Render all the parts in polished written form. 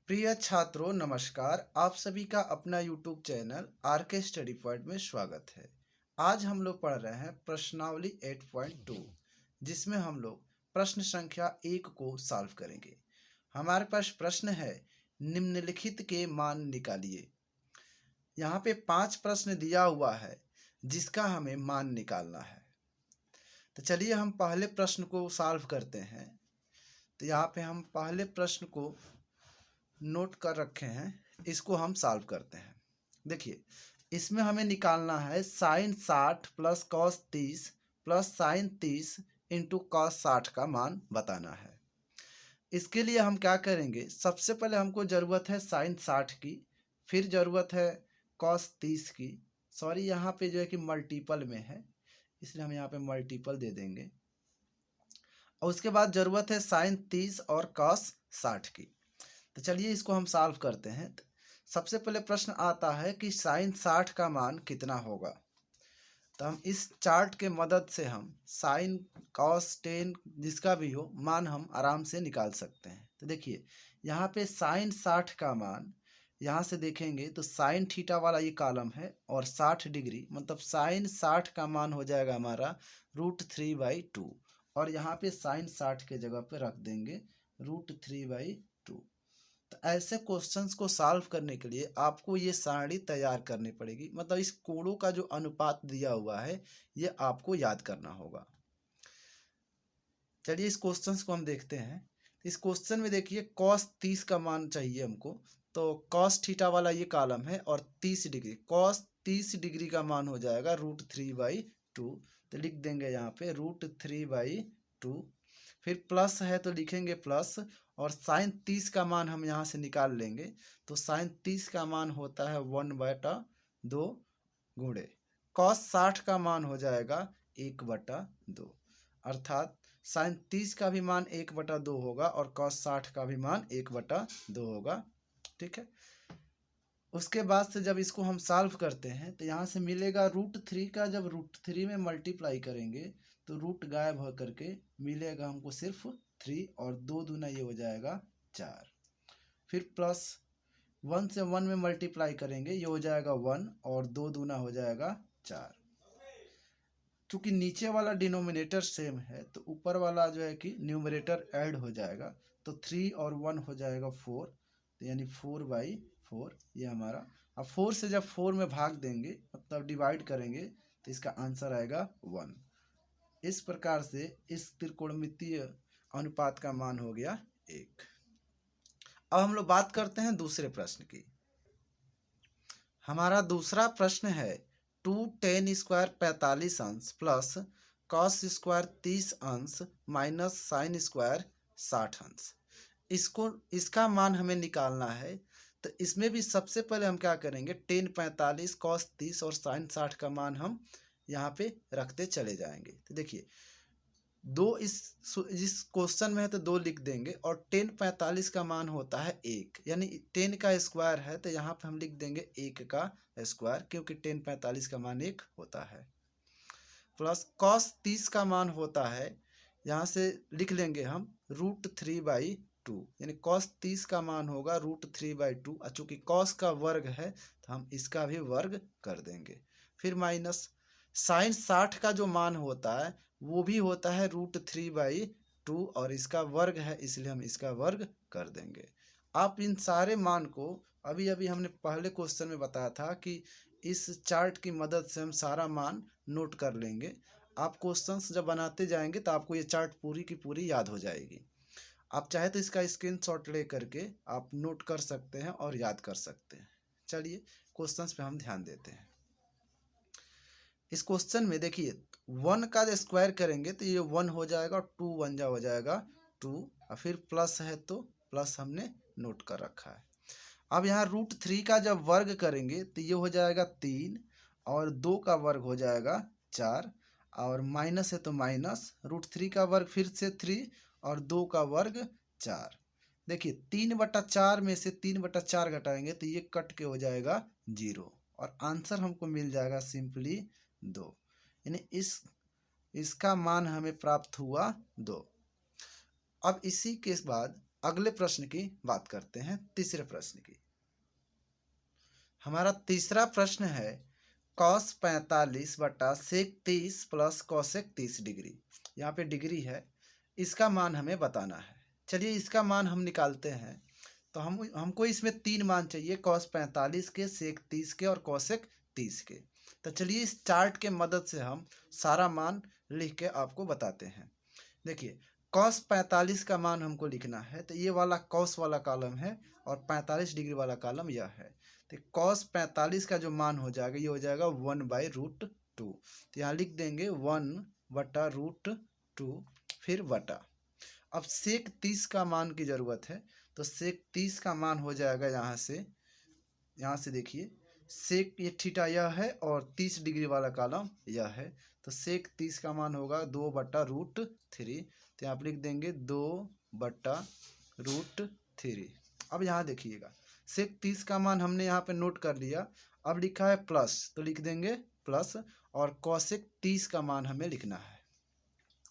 प्रिय छात्रों नमस्कार। आप सभी का अपना YouTube चैनल आर के स्टडी पॉइंट में स्वागत है। आज हम लोग पढ़ रहे हैं प्रश्नावली 8.2 जिसमें हम लोग प्रश्न संख्या 1 को सॉल्व करेंगे। हमारे पास प्रश्न है, निम्नलिखित के मान निकालिए। यहाँ पे 5 प्रश्न दिया हुआ है जिसका हमें मान निकालना है। तो चलिए हम पहले प्रश्न को सॉल्व करते हैं। तो यहाँ पे हम पहले प्रश्न को नोट कर रखे हैं, इसको हम सॉल्व करते हैं। देखिए, इसमें हमें निकालना है sine 60 plus cos 30 plus sine 30 into cos 60 का मान बताना है। इसके लिए हम क्या करेंगे, सबसे पहले हमको ज़रूरत है साइन 60 की, फिर ज़रूरत है कॉस 30 की। सॉरी, यहाँ पे जो है कि मल्टीपल में है, इसलिए हम यहाँ पे मल्टीपल दे देंगे। और उसके बाद ज़रूरत है साइन 30 और कॉस 60 की। तो चलिए इसको हम सॉल्व करते हैं। सबसे पहले प्रश्न आता है कि साइन 60 का मान कितना होगा। तो हम इस चार्ट के मदद से हम साइन कॉस 10 जिसका भी हो मान हम आराम से निकाल सकते हैं। तो देखिए, यहाँ पे साइन 60 का मान यहाँ से देखेंगे तो साइन थीटा वाला ये कॉलम है और 60 डिग्री मतलब साइन 60 का मान हो जाएगा हमारा √3/2 और यहाँ पे साइन 60 के जगह पे रख देंगे √3/2। तो ऐसे क्वेश्चंस को सॉल्व करने के लिए आपको ये सारणी तैयार करनी पड़ेगी, मतलब इस कोणों का जो अनुपात दिया हुआ है ये आपको याद करना होगा। चलिए इस क्वेश्चंस को हम देखते हैं। इस क्वेश्चन में देखिए कॉस 30 का मान चाहिए हमको। तो कॉस थीटा वाला ये कॉलम है और 30 डिग्री, कॉस 30 डिग्री का मान हो जाएगा √3/2। तो लिख देंगे यहाँ पे √3/2। फिर प्लस है तो लिखेंगे प्लस, और साइन 30 का मान हम यहाँ से निकाल लेंगे। तो साइन 30 का मान होता है 1/2 गुणे कॉस 60 का मान हो जाएगा 1/2, अर्थात साइन 30 का भी मान 1/2 होगा और कॉस 60 का भी मान 1/2 होगा। ठीक है। उसके बाद से जब इसको हम सॉल्व करते हैं तो यहाँ से मिलेगा √3 का, जब √3 में मल्टीप्लाई करेंगे तो रूट गायब हो करके मिलेगा हमको सिर्फ 3 और 2 दूना ये हो जाएगा 4। फिर प्लस 1 से 1 में मल्टीप्लाई करेंगे, ये हो जाएगा 1 और 2 दूना हो जाएगा 4। चूँकि नीचे वाला डिनोमिनेटर सेम है तो ऊपर वाला जो है कि न्यूमरेटर ऐड हो जाएगा। तो 3 और 1 हो जाएगा 4, तो यानी 4/4 ये हमारा। अब 4 से जब 4 में भाग देंगे मतलब डिवाइड करेंगे तो इसका आंसर आएगा 1। इस प्रकार से इस त्रिकोणमितीय अनुपात का मान हो गया 1। अब हम लोग बात करते हैं दूसरे प्रश्न की। हमारा दूसरा प्रश्न है 2 tan स्क्वायर 45 अंश प्लस कॉस स्क्वायर 30 अंश माइनस साइन स्क्वायर 60 अंश। इसका मान हमें निकालना है। तो इसमें भी सबसे पहले हम क्या करेंगे, tan 45 कॉस 30 और साइन 60 का मान हम यहाँ पे रखते चले जाएंगे। तो देखिए दो इस क्वेश्चन में है तो 2 लिख देंगे, और tan 45 का मान होता है 1, यानी 10 का स्क्वायर है तो यहाँ पे हम लिख देंगे 1 का स्क्वायर, क्योंकि tan 45 का मान 1 होता है। प्लस कॉस 30 का मान होता है, यहाँ से लिख लेंगे हम √3/2, यानी कॉस 30 का मान होगा √3/2। चूँकि कॉस का वर्ग है तो हम इसका भी वर्ग कर देंगे। फिर माइनस साइन 60 का जो मान होता है वो भी होता है √3/2 और इसका वर्ग है, इसलिए हम इसका वर्ग कर देंगे। आप इन सारे मान को अभी अभी हमने पहले क्वेश्चन में बताया था कि इस चार्ट की मदद से हम सारा मान नोट कर लेंगे। आप क्वेश्चंस जब बनाते जाएंगे तो आपको ये चार्ट पूरी की पूरी याद हो जाएगी। आप चाहे तो इसका स्क्रीनशॉट ले करके आप नोट कर सकते हैं और याद कर सकते हैं। चलिए क्वेश्चंस पे हम ध्यान देते हैं। इस क्वेश्चन में देखिए 1 का स्क्वायर करेंगे तो ये 1 हो जाएगा और 2 1 जा हो जाएगा 2, और फिर प्लस है तो प्लस हमने नोट कर रखा है। अब यहाँ √3 का जब वर्ग करेंगे तो ये हो जाएगा 3 और 2 का वर्ग हो जाएगा 4, और माइनस है तो माइनस √3 का वर्ग फिर से 3 और 2 का वर्ग 4। देखिए 3/4 में से 3/4 घटाएंगे तो ये कट के हो जाएगा 0 और आंसर हमको मिल जाएगा सिंपली 2, यानी इसका मान हमें प्राप्त हुआ 2। अब इसी के बाद अगले प्रश्न की बात करते हैं, तीसरे प्रश्न की। हमारा तीसरा प्रश्न है कॉस 45 बटा सेक 30 प्लस कॉसेक 30 डिग्री। यहाँ पे डिग्री है, इसका मान हमें बताना है। चलिए इसका मान हम निकालते हैं। तो हमको इसमें तीन मान चाहिए, कॉस 45 के, सेक 30 के और कॉसेक 30 के। तो चलिए इस चार्ट के मदद से हम सारा मान लिख के आपको बताते हैं। देखिए कॉस 45 का मान हमको लिखना है, तो ये वाला कॉस वाला कॉलम है और 45 डिग्री वाला कॉलम यह है। तो कॉस 45 का जो मान हो जाएगा ये हो जाएगा 1/√2। तो यहाँ लिख देंगे 1/√2 फिर बटा। अब सेक 30 का मान की ज़रूरत है, तो सेक 30 का मान हो जाएगा यहाँ से देखिए सेक ये थीटा यह है और 30 डिग्री वाला कॉलम यह है। तो सेक 30 का मान होगा 2/√3। तो यहाँ पर लिख देंगे 2/√3। अब यहाँ देखिएगा सेक 30 का मान हमने यहाँ पे नोट कर लिया। अब लिखा है प्लस, तो लिख देंगे प्लस, और कॉसेक 30 का मान हमें लिखना है।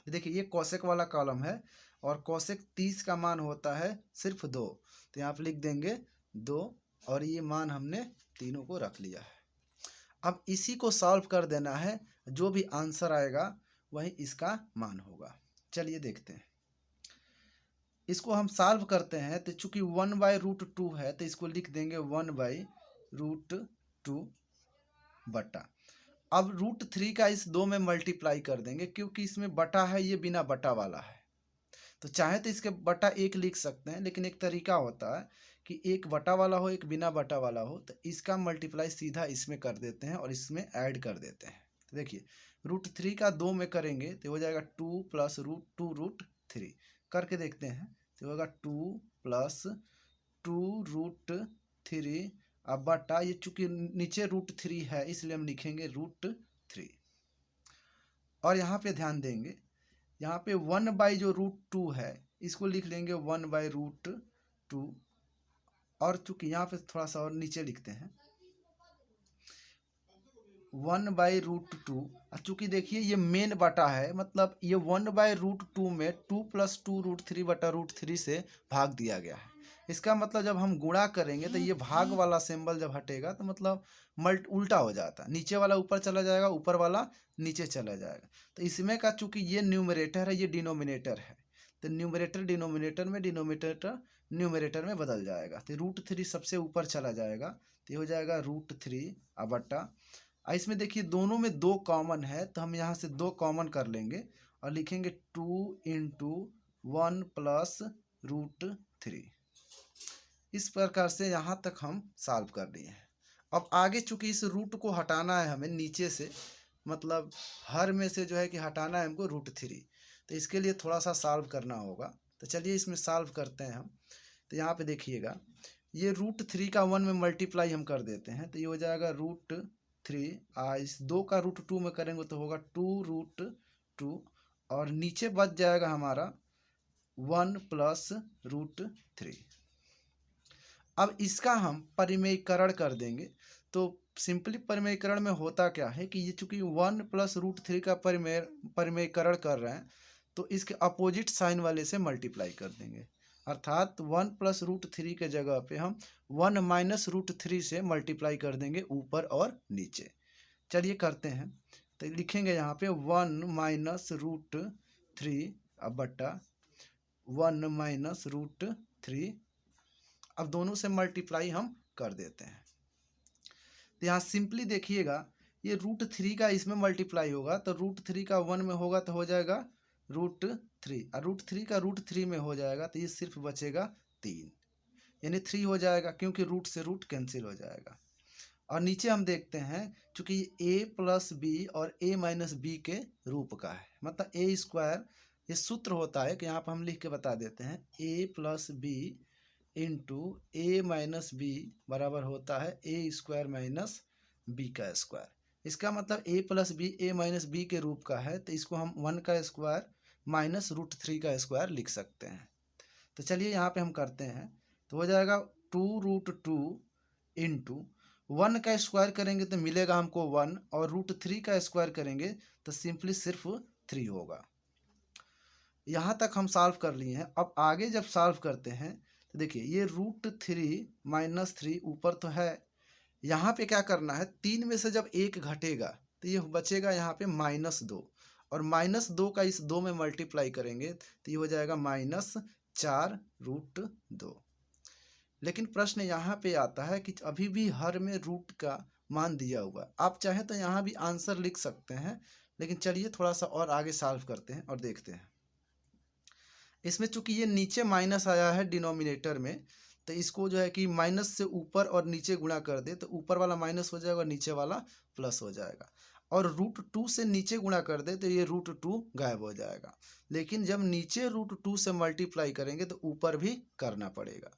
देखिए ये कॉसेक वाला कॉलम है और कॉसेक 30 का मान होता है सिर्फ 2। तो यहाँ पे लिख देंगे 2 और ये मान हमने तीनों को रख लिया है। अब इसी को सॉल्व कर देना है, जो भी आंसर आएगा वही इसका मान होगा। चलिए देखते हैं, इसको हम सॉल्व करते हैं। तो चूंकि 1/√2 है तो इसको लिख देंगे 1/√2 बटा। अब √3 का इस 2 में मल्टीप्लाई कर देंगे, क्योंकि इसमें बटा है, ये बिना बटा वाला है। तो चाहे तो इसके बटा 1 लिख सकते हैं, लेकिन एक तरीका होता है कि एक बटा वाला हो एक बिना बटा वाला हो, तो इसका मल्टीप्लाई सीधा इसमें कर देते हैं और इसमें ऐड कर देते हैं। तो देखिए √3 का 2 में करेंगे तो हो जाएगा 2 + √2√3 करके देखते हैं। तो होगा 2 + 2√3 अब बटा, ये चूंकि नीचे √3 है इसलिए हम लिखेंगे √3। और यहाँ पे ध्यान देंगे, यहाँ पे 1/√2 है, इसको लिख लेंगे 1/√2। और चूंकि यहाँ पे थोड़ा सा और नीचे लिखते हैं 1/√2। चूंकि देखिए ये मेन बटा है, मतलब ये 1/√2 में 2 + 2√3/√3 से भाग दिया गया है। इसका मतलब जब हम गुणा करेंगे तो ये भाग वाला सिंबल जब हटेगा तो मतलब उल्टा हो जाता है, नीचे वाला ऊपर चला जाएगा, ऊपर वाला नीचे चला जाएगा। तो इसमें का चूंकि ये न्यूमरेटर है, ये डिनोमिनेटर है, तो न्यूमरेटर डिनोमिनेटर में, डिनोमिनेटर न्यूमरेटर में बदल जाएगा। तो √3 सबसे ऊपर चला जाएगा, तो ये हो जाएगा √3 अब बटा। इसमें देखिए दोनों में 2 कॉमन है, तो हम यहाँ से 2 कॉमन कर लेंगे और लिखेंगे 2 × 1 + √3। इस प्रकार से यहाँ तक हम सॉल्व कर लिए हैं। अब आगे चूंकि इस रूट को हटाना है हमें नीचे से, मतलब हर में से जो है कि हटाना है हमको √3, तो इसके लिए थोड़ा सा सॉल्व करना होगा। तो चलिए इसमें सॉल्व करते हैं हम। तो यहाँ पे देखिएगा ये √3 का 1 में मल्टीप्लाई हम कर देते हैं, तो ये हो जाएगा √3। इस 2 का √2 में करेंगे तो होगा 2√2 और नीचे बच जाएगा हमारा 1 + √3। अब इसका हम परिमेयीकरण कर देंगे। तो सिंपली परिमेयीकरण में होता क्या है कि ये चूंकि 1 + √3 का परिमेयीकरण कर रहे हैं, तो इसके अपोजिट साइन वाले से मल्टीप्लाई कर देंगे। अर्थात 1 + √3 के जगह पे हम 1 - √3 से मल्टीप्लाई कर देंगे ऊपर और नीचे। चलिए करते हैं। तो लिखेंगे यहाँ पे 1 - √3 अब बटा 1 - √3। अब दोनों से मल्टीप्लाई हम कर देते हैं। तो यहाँ सिंपली देखिएगा ये √3 का इसमें मल्टीप्लाई होगा, तो √3 का 1 में होगा तो हो जाएगा √3 और √3 का √3 में हो जाएगा, तो ये सिर्फ बचेगा 3, यानी 3 हो जाएगा, क्योंकि रूट से रूट कैंसिल हो जाएगा। और नीचे हम देखते हैं चूंकि a + b और a - b के रूप का है, मतलब a², ये सूत्र होता है कि यहाँ पर हम लिख के बता देते हैं a + b × a - b बराबर होता है a² - b²। इसका मतलब a + b a - b के रूप का है, तो इसको हम 1 का स्क्वायर - √3 का स्क्वायर लिख सकते हैं। तो चलिए यहाँ पे हम करते हैं, तो हो जाएगा 2√2 × 1 का स्क्वायर करेंगे तो मिलेगा हमको 1 और √3 का स्क्वायर करेंगे तो सिंपली सिर्फ 3 होगा। यहाँ तक हम सॉल्व कर लिए हैं। अब आगे जब सॉल्व करते हैं तो देखिए ये √3 - 3 ऊपर तो है, यहाँ पे क्या करना है, 3 में से जब 1 घटेगा तो ये बचेगा यहाँ पे -2, और -2 का इस 2 में मल्टीप्लाई करेंगे तो ये हो जाएगा -4√2। लेकिन प्रश्न यहाँ पे आता है कि अभी भी हर में रूट का मान दिया हुआ, आप चाहें तो यहाँ भी आंसर लिख सकते हैं, लेकिन चलिए थोड़ा सा और आगे सॉल्व करते हैं और देखते हैं। इसमें चूंकि ये नीचे माइनस आया है डिनोमिनेटर में, तो इसको जो है कि माइनस से ऊपर और नीचे गुणा कर दे तो ऊपर वाला माइनस हो जाएगा और नीचे वाला प्लस हो जाएगा, और √2 से नीचे गुणा कर दे तो ये √2 गायब हो जाएगा। लेकिन जब नीचे √2 से मल्टीप्लाई करेंगे तो ऊपर भी करना पड़ेगा।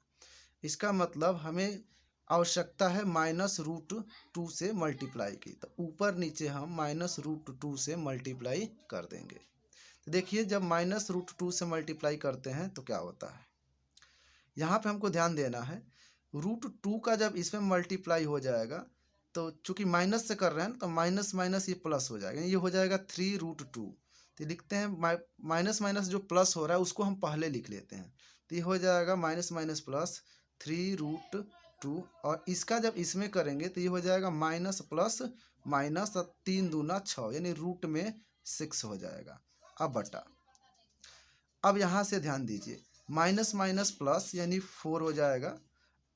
इसका मतलब हमें आवश्यकता है -√2 से मल्टीप्लाई की, तो ऊपर नीचे हम -√2 से मल्टीप्लाई कर देंगे। तो देखिए जब -√2 से मल्टीप्लाई करते हैं तो क्या होता है, यहाँ पे हमको ध्यान देना है, √2 का जब इसमें मल्टीप्लाई हो जाएगा तो चूंकि माइनस से कर रहे हैं तो माइनस माइनस ये प्लस हो जाएगा, ये हो जाएगा 3√2। तो लिखते हैं माइनस माइनस जो प्लस हो रहा है उसको हम पहले लिख लेते हैं, तो ये हो जाएगा माइनस माइनस प्लस 3√2, और इसका जब इसमें करेंगे तो ये हो जाएगा माइनस प्लस माइनस 3 दूना 6, यानी रूट में 6 हो जाएगा। अब बटा, अब यहाँ से ध्यान दीजिए, माइनस माइनस प्लस यानी 4 हो जाएगा,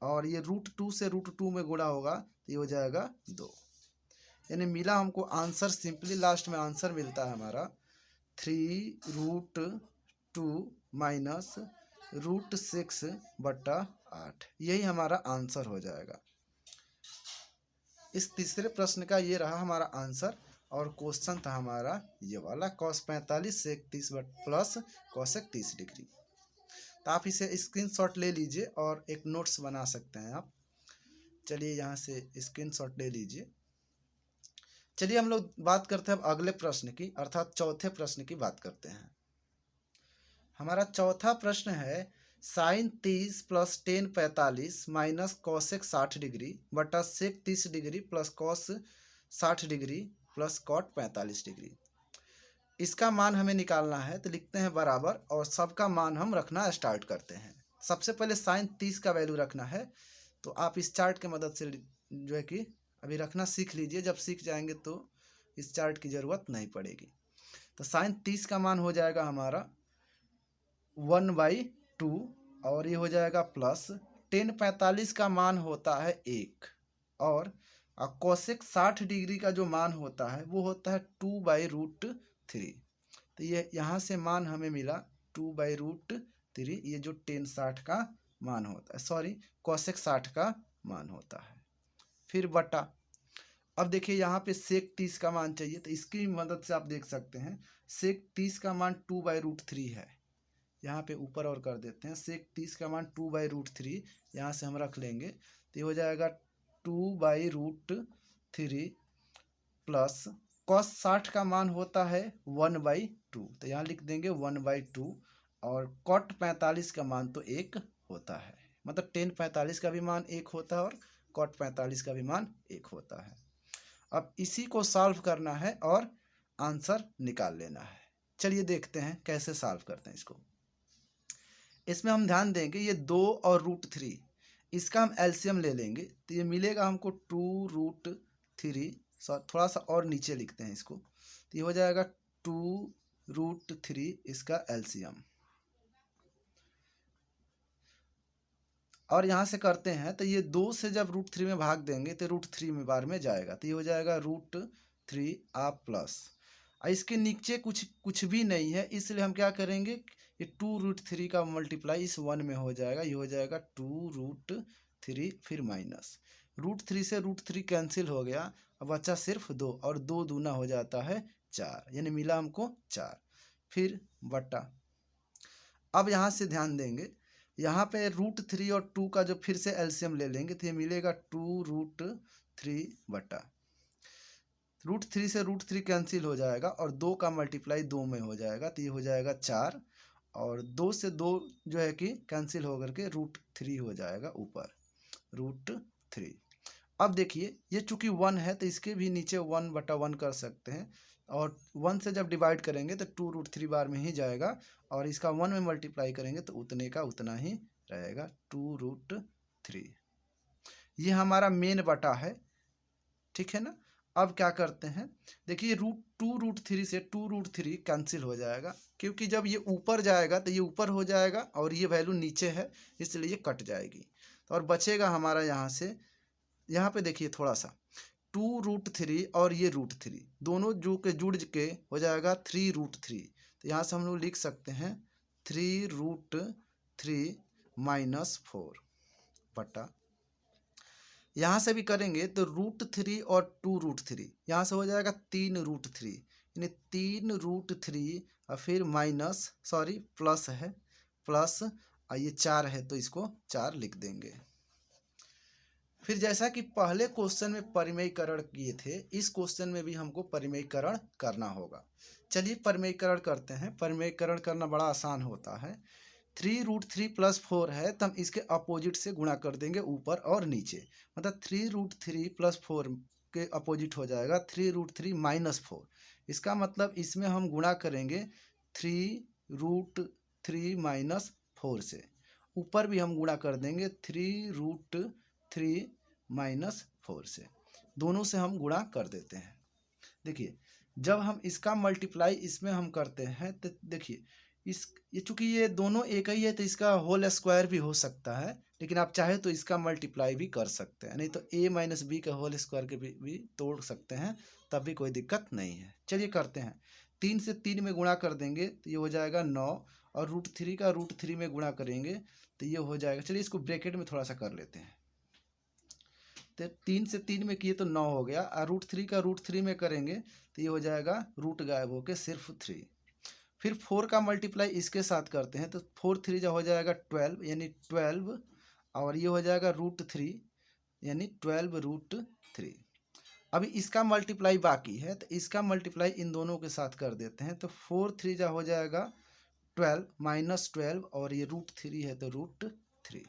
और ये √2 से √2 में गुणा होगा तो ये हो जाएगा 2, यानी मिला हमको आंसर, सिंपली लास्ट में आंसर मिलता है हमारा 3√2 माइनस √6/8, यही हमारा आंसर हो जाएगा। इस तीसरे प्रश्न का ये रहा हमारा आंसर, और क्वेश्चन था हमारा ये वाला cos 45 sec 30 plus cosec 30 degree. तो आप इसे स्क्रीनशॉट ले लीजिए और एक नोट्स बना सकते हैं आप। चलिए यहाँ से स्क्रीनशॉट ले लीजिए। चलिए हम लोग बात करते हैं अब अगले प्रश्न की, अर्थात चौथे प्रश्न की बात करते हैं। हमारा चौथा प्रश्न है sin 30 + tan 45 minus cosec 60 degree बटा sec 30 degree plus cos 60 degree plus cot 45 degree. इसका मान हमें निकालना है, तो लिखते हैं बराबर, और सबका मान हम रखना स्टार्ट करते हैं। सबसे पहले sin 30 का वैल्यू रखना है, तो आप इस चार्ट की मदद से जो है कि अभी रखना सीख लीजिए, जब सीख जाएंगे तो इस चार्ट की ज़रूरत नहीं पड़ेगी। तो sin 30 का मान हो जाएगा हमारा 1/2, और ये हो जाएगा प्लस tan 45 का मान होता है 1, और cosec 60 डिग्री का जो मान होता है वो होता है 2/√3। तो ये यहाँ से मान हमें मिला 2/√3, ये जो tan 60 का मान होता है, सॉरी cosec 60 का मान होता है। फिर बटा, अब देखिए यहाँ पे sec 30 का मान चाहिए, तो इसकी मदद से आप देख सकते हैं sec 30 का मान 2/√3 है, यहाँ पे ऊपर और कर देते हैं, sec 30 का मान 2/√3 यहाँ से हम रख लेंगे, तो ये हो जाएगा 2/√3 प्लस cos 60 का मान होता है 1/2, तो यहाँ लिख देंगे 1/2, और cot 45 का मान तो 1 होता है, मतलब tan 45 का भी मान 1 होता है और cot 45 का भी मान 1 होता है। अब इसी को सॉल्व करना है और आंसर निकाल लेना है। चलिए देखते हैं कैसे सॉल्व करते हैं इसको। इसमें हम ध्यान देंगे ये 2 और √3, इसका हम एलसीएम ले लेंगे, तो ये मिलेगा हमको 2√3, थोड़ा सा और नीचे लिखते हैं इसको, तो ये हो जाएगा 2√3 इसका एलसीएम, और यहाँ से करते हैं तो ये 2 से जब √3 में भाग देंगे तो √3 में बार में जाएगा, तो ये हो जाएगा √3 आप प्लस, इसके नीचे कुछ भी नहीं है, इसलिए हम क्या करेंगे, ये 2√3 का मल्टीप्लाई इस 1 में हो जाएगा, ये हो जाएगा 2√3, फिर माइनस √3 से √3 कैंसिल हो गया, अब बचा सिर्फ 2, और 2 दूना हो जाता है 4, यानी मिला हमको 4, फिर बटा। अब यहाँ से ध्यान देंगे, यहाँ पे √3 और 2 का जो फिर से एलसीएम ले लेंगे तो ये मिलेगा 2√3 बटा, √3 से √3 कैंसिल हो जाएगा, और 2 का मल्टीप्लाई 2 में हो जाएगा, तो ये हो जाएगा 4, और 2 से 2 जो है कि कैंसिल होकर के √3 हो जाएगा ऊपर, √3। अब देखिए ये चूंकि 1 है तो इसके भी नीचे 1/1 कर सकते हैं, और 1 से जब डिवाइड करेंगे तो 2√3 बार में ही जाएगा, और इसका 1 में मल्टीप्लाई करेंगे तो उतने का उतना ही रहेगा 2√3। ये हमारा मेन बटा है, ठीक है ना। अब क्या करते हैं, देखिए 2√3 से 2√3 कैंसिल हो जाएगा, क्योंकि जब ये ऊपर जाएगा तो ये ऊपर हो जाएगा और ये वैल्यू नीचे है, इसलिए ये कट जाएगी। और बचेगा हमारा यहाँ से, यहाँ पे देखिए थोड़ा सा 2√3 और ये √3 दोनों जुड़ के हो जाएगा 3√3। तो यहाँ से हम लोग लिख सकते हैं 3√3 -4 बटा, यहाँ से भी करेंगे तो √3 और 2√3 यहाँ से हो जाएगा 3√3, यानी 3√3 और फिर प्लस है, प्लस ये 4 है तो इसको 4 लिख देंगे। फिर जैसा कि पहले क्वेश्चन में परिमेयीकरण किए थे, इस क्वेश्चन में भी हमको परिमेयीकरण करना होगा। चलिए परिमेयीकरण करते हैं। परिमेयीकरण करना बड़ा आसान होता है। 3√3 + 4 है तो हम इसके अपोजिट से गुणा कर देंगे ऊपर और नीचे, मतलब 3√3 + 4 के अपोजिट हो जाएगा 3√3 -4। इसका मतलब इसमें हम गुणा करेंगे 3√3 - 4 से, ऊपर भी हम गुणा कर देंगे 3√3 - 4 से, दोनों से हम गुणा कर देते हैं। देखिए जब हम इसका मल्टीप्लाई इसमें हम करते हैं तो देखिए ये चूंकि ये दोनों एक ही है तो इसका होल स्क्वायर भी हो सकता है, लेकिन आप चाहे तो इसका मल्टीप्लाई भी कर सकते हैं, नहीं तो a - b का होल स्क्वायर के भी तोड़ सकते हैं, तब भी कोई दिक्कत नहीं है। चलिए करते हैं। 3 से 3 में गुणा कर देंगे तो ये हो जाएगा 9, और √3 का √3 में गुणा करेंगे तो ये हो जाएगा, चलिए इसको ब्रैकेट में थोड़ा सा कर लेते हैं। तो 3 से 3 में किए तो 9 हो गया, और √3 का √3 में करेंगे तो ये हो जाएगा रूट गायब होके सिर्फ 3। फिर 4 का मल्टीप्लाई इसके साथ करते हैं तो 4 3 जो हो जाएगा 12, यानी 12, और ये हो जाएगा √3 यानी 12√3। अभी इसका मल्टीप्लाई बाकी है तो इसका मल्टीप्लाई इन दोनों के साथ कर देते हैं, तो 4 3 जो हो जाएगा 12 -12, और ये √3 है तो √3।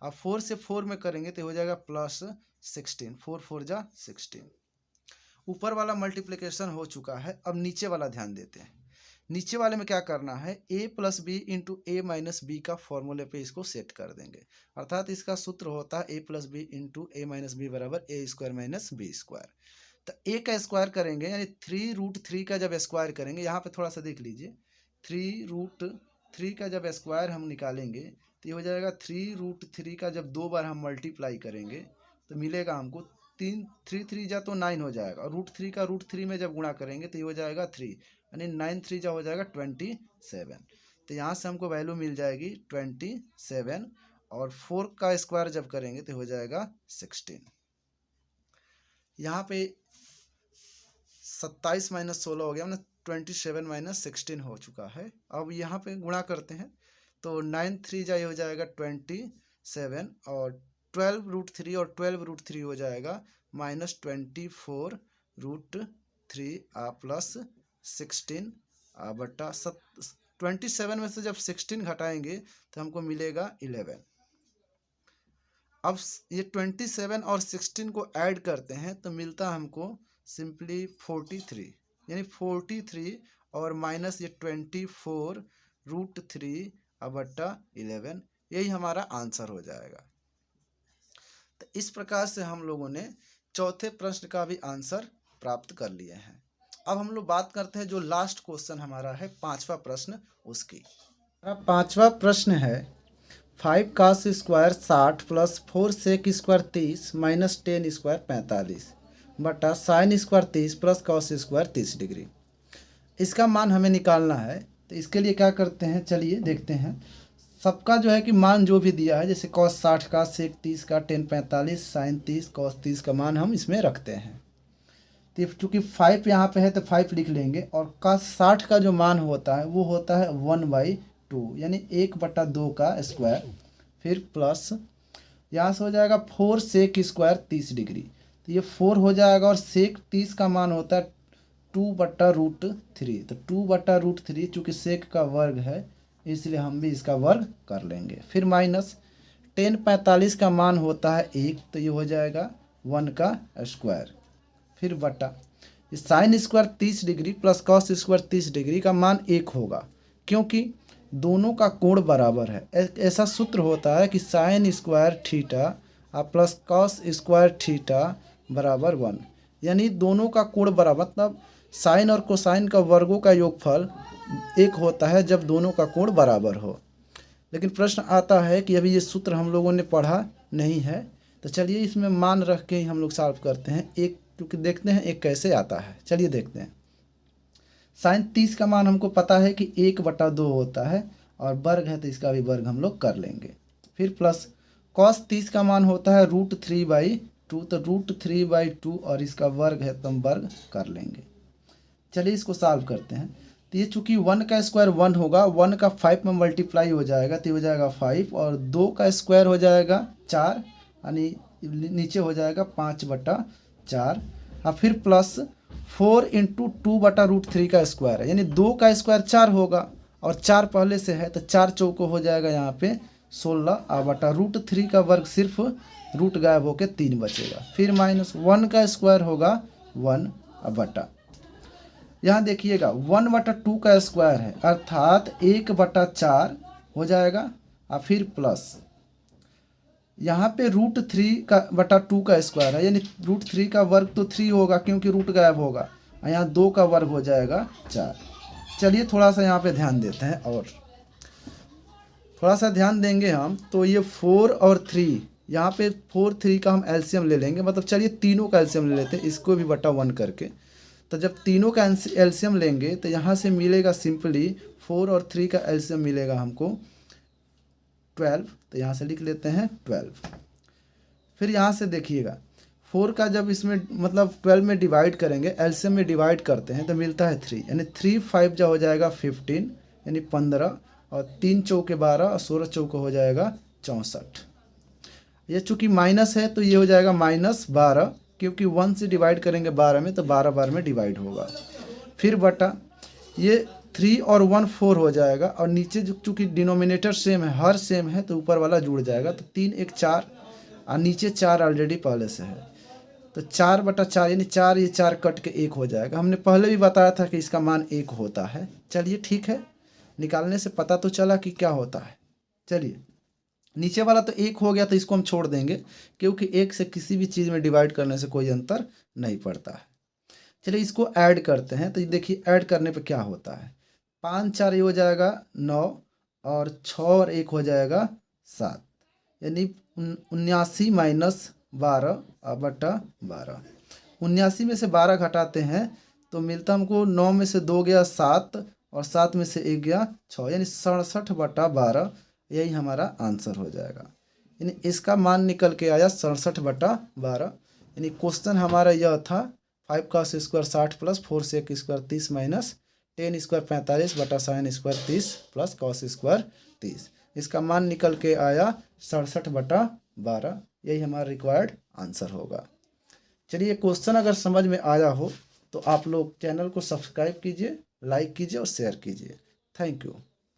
अब 4 से 4 में करेंगे तो हो जाएगा +16, 4 4 जा 16। ऊपर वाला मल्टीप्लिकेशन हो चुका है। अब नीचे वाला ध्यान देते हैं। नीचे वाले में क्या करना है, a + b × a - b का फॉर्मूले पे इसको सेट कर देंगे, अर्थात इसका सूत्र होता है a + b × a - b = a² - b²। तो a का स्क्वायर करेंगे यानी 3√3 का जब स्क्वायर करेंगे, यहाँ पे थोड़ा सा देख लीजिए, 3√3 का जब स्क्वायर हम निकालेंगे तो ये हो जाएगा 3√3 का जब 2 बार हम मल्टीप्लाई करेंगे तो मिलेगा हमको 3 3 जा तो 9 हो जाएगा, और √3 का √3 में जब गुणा करेंगे तो ये हो जाएगा 3, यानी 9 3 जा हो जाएगा 27। तो यहाँ से हमको वैल्यू मिल जाएगी 27, और 4 का स्क्वायर जब करेंगे तो हो जाएगा 16। यहाँ पे 27 - 16 हो गया, मतलब 27 - 16 हो चुका है। अब यहाँ पे गुणा करते हैं तो 9 3 जा हो जाएगा 27, और 12√3 और 12√3 हो जाएगा -24√3 प्लस 16 बटा 27 में से जब 16 घटाएंगे तो हमको मिलेगा 11। अब ये 27 और 16 को ऐड करते हैं तो मिलता है हमको सिंपली 43, यानी 43 और माइनस ये 24√3 बटा 11, यही हमारा आंसर हो जाएगा। तो इस प्रकार से हम लोगों ने चौथे प्रश्न का भी आंसर प्राप्त कर लिए हैं। अब हम लोग बात करते हैं जो लास्ट क्वेश्चन हमारा है, पांचवा प्रश्न, उसकी। पांचवा प्रश्न है 5 cos square 60 plus 4 sec square 30 minus 10 square 45 बटा sine square 30 plus cos square 30 degree. इसका मान हमें निकालना है। तो इसके लिए क्या करते हैं, चलिए देखते हैं। सबका जो है कि मान जो भी दिया है, जैसे कॉस 60 का, सेक 30 का, टेन 45, साइन 30, कॉस 30 का मान हम इसमें रखते हैं। तो चूँकि 5 यहाँ पे है तो 5 लिख लेंगे, और कॉस 60 का जो मान होता है वो होता है 1/2, यानी 1/2 का स्क्वायर, फिर प्लस यहाँ से हो जाएगा 4 सेक स्क्वायर 30 डिग्री। तो ये 4 हो जाएगा, और सेक 30 का मान होता है 2/√3। तो 2/√3 चूँकि सेक का वर्ग है इसलिए हम भी इसका वर्ग कर लेंगे। फिर माइनस टेन 45 का मान होता है 1, तो ये हो जाएगा 1 का स्क्वायर, फिर बटा sine square 30 degree plus cos square 30 degree का मान 1 होगा, क्योंकि दोनों का कोण बराबर है। ऐसा सूत्र होता है कि sine square theta plus cos square theta बराबर 1, यानी दोनों का कोण बराबर, मतलब साइन और कोसाइन का वर्गों का योगफल 1 होता है जब दोनों का कोण बराबर हो। लेकिन प्रश्न आता है कि अभी ये सूत्र हम लोगों ने पढ़ा नहीं है, तो चलिए इसमें मान रख के ही हम लोग सॉल्व करते हैं एक, क्योंकि देखते हैं एक कैसे आता है। चलिए देखते हैं। साइन 30 का मान हमको पता है कि 1/2 होता है, और वर्ग है तो इसका भी वर्ग हम लोग कर लेंगे। फिर प्लस कॉस 30 का मान होता है √3/2, तो √3/2 और इसका वर्ग है तो हम वर्ग कर लेंगे। चलिए इसको सॉल्व करते हैं। तो ये चूँकि 1 का स्क्वायर 1 होगा, 1 का 5 में मल्टीप्लाई हो जाएगा तो ये हो जाएगा 5, और 2 का स्क्वायर हो जाएगा 4, यानी नीचे हो जाएगा 5/4। और फिर प्लस 4 × 2/√3 का स्क्वायर है, यानी 2 का स्क्वायर 4 होगा, और 4 पहले से है तो 4 चौको हो जाएगा यहाँ पे 16, और बटा √3 का वर्ग सिर्फ रूट गायब होकर 3 बचेगा। फिर माइनस 1 का स्क्वायर होगा 1, और बटा यहाँ देखिएगा 1/2 का स्क्वायर है, अर्थात 1/4 हो जाएगा, और फिर प्लस यहाँ पे √3/2 का स्क्वायर है, यानी √3 का वर्ग तो 3 होगा क्योंकि रूट गायब होगा, और यहाँ 2 का वर्ग हो जाएगा 4। चलिए थोड़ा सा यहाँ पे ध्यान देते हैं, और थोड़ा सा ध्यान देंगे हम तो ये 4 और 3, यहाँ पे 4 3 का हम एलसीएम ले लेंगे, मतलब चलिए तीनों का एलसीएम ले लेते हैं, इसको भी बटा 1 करके। तो जब तीनों का एलसीएम लेंगे तो यहाँ से मिलेगा सिंपली 4 और 3 का एलसीएम मिलेगा हमको 12, तो यहाँ से लिख लेते हैं 12। फिर यहाँ से देखिएगा 4 का जब इसमें मतलब 12 में डिवाइड करेंगे, एलसीएम में डिवाइड करते हैं तो मिलता है 3, यानी 3 5 जो हो जाएगा 15, यानी 15, और 3 चौके 12 और 16 चौके हो जाएगा 64। ये चूँकि माइनस है तो ये हो जाएगा -12, क्योंकि 1 से डिवाइड करेंगे 12 में तो 12 बार में डिवाइड होगा। फिर बटा ये 3 और 1 4 हो जाएगा, और नीचे चूँकि डिनोमिनेटर सेम है, हर सेम है तो ऊपर वाला जुड़ जाएगा, तो 3 1 4, और नीचे 4 ऑलरेडी पहले से है, तो 4/4 यानी 4, ये 4 कट के 1 हो जाएगा। हमने पहले भी बताया था कि इसका मान 1 होता है। चलिए ठीक है, निकालने से पता तो चला कि क्या होता है। चलिए नीचे वाला तो 1 हो गया तो इसको हम छोड़ देंगे, क्योंकि 1 से किसी भी चीज़ में डिवाइड करने से कोई अंतर नहीं पड़ता है। चलिए इसको ऐड करते हैं, तो देखिए ऐड करने पे क्या होता है। 5 4 ये हो जाएगा 9, और 6 और 1 हो जाएगा 7, यानी 79 - 12/12। 79 में से 12 घटाते हैं तो मिलता हमको 9 में से 2 गया 7, और 7 में से 1 गया 6, यानी 67/12। यही हमारा आंसर हो जाएगा, यानी इसका मान निकल के आया 67/12। यानी क्वेश्चन हमारा यह था 5 का square 60 plus 4 sec square 30 minus 10 square 45 बटा sine square 30 plus cos square 30। इसका मान निकल के आया 67/12। यही हमारा रिक्वायर्ड आंसर होगा। चलिए क्वेश्चन अगर समझ में आया हो तो आप लोग चैनल को सब्सक्राइब कीजिए, लाइक कीजिए और शेयर कीजिए। Thank you.